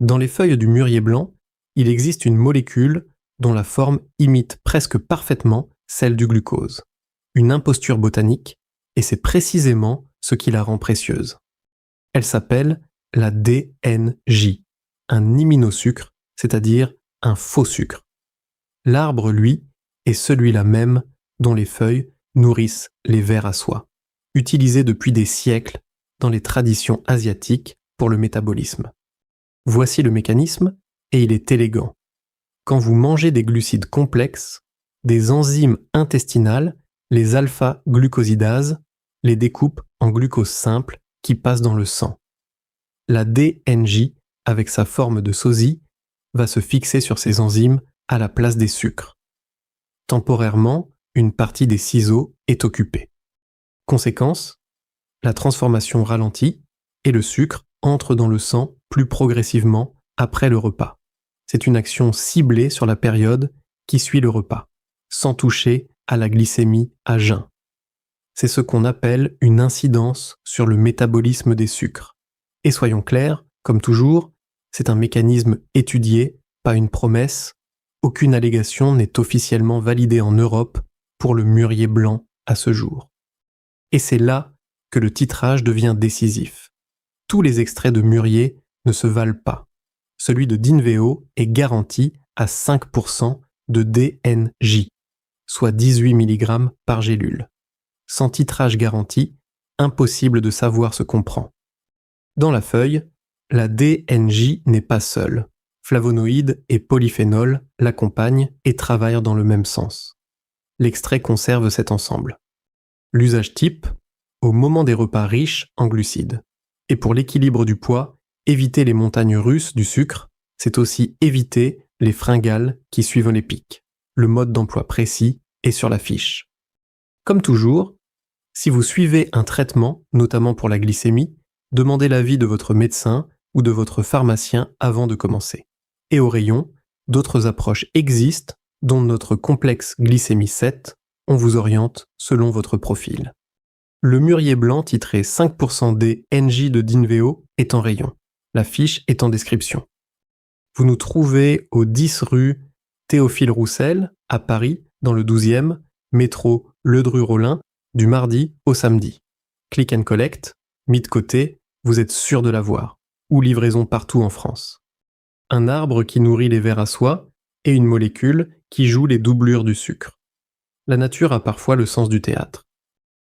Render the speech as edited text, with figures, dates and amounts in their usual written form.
Dans les feuilles du mûrier blanc, il existe une molécule dont la forme imite presque parfaitement celle du glucose. Une imposture botanique, et c'est précisément ce qui la rend précieuse. Elle s'appelle la DNJ, un iminosucre, c'est-à-dire un faux sucre. L'arbre, lui, est celui-là même dont les feuilles nourrissent les vers à soie, utilisés depuis des siècles dans les traditions asiatiques pour le métabolisme. Voici le mécanisme, et il est élégant. Quand vous mangez des glucides complexes, des enzymes intestinales, les alpha-glucosidases, les découpent en glucose simple qui passe dans le sang. La DNJ, avec sa forme de sosie, va se fixer sur ces enzymes à la place des sucres. Temporairement, une partie des ciseaux est occupée. Conséquence, la transformation ralentit et le sucre entre dans le sang plus progressivement après le repas. C'est une action ciblée sur la période qui suit le repas, sans toucher à la glycémie à jeun. C'est ce qu'on appelle une incidence sur le métabolisme des sucres. Et soyons clairs, comme toujours, c'est un mécanisme étudié, pas une promesse. Aucune allégation n'est officiellement validée en Europe pour le mûrier blanc à ce jour. Et c'est là que le titrage devient décisif. Tous les extraits de mûrier ne se valent pas. Celui de Dinveo est garanti à 5% de DNJ, soit 18 mg par gélule. Sans titrage garanti, impossible de savoir ce qu'on prend. Dans la feuille, la DNJ n'est pas seule. Flavonoïdes et polyphénols l'accompagnent et travaillent dans le même sens. L'extrait conserve cet ensemble. L'usage type, au moment des repas riches en glucides. Et pour l'équilibre du poids, éviter les montagnes russes du sucre, c'est aussi éviter les fringales qui suivent les pics. Le mode d'emploi précis est sur la fiche. Comme toujours, si vous suivez un traitement, notamment pour la glycémie, demandez l'avis de votre médecin ou de votre pharmacien avant de commencer. Et au rayon, d'autres approches existent, dont notre complexe glycémie 7, on vous oriente selon votre profil. Le mûrier blanc titré 5% DNJ de Dinveo est en rayon. La fiche est en description. Vous nous trouvez au 10 rue Théophile Roussel, à Paris, dans le 12e, métro Ledru-Rollin, du mardi au samedi. Click and collect, mis de côté, vous êtes sûr de l'avoir. Ou livraison partout en France. Un arbre qui nourrit les vers à soie et une molécule qui joue les doublures du sucre. La nature a parfois le sens du théâtre.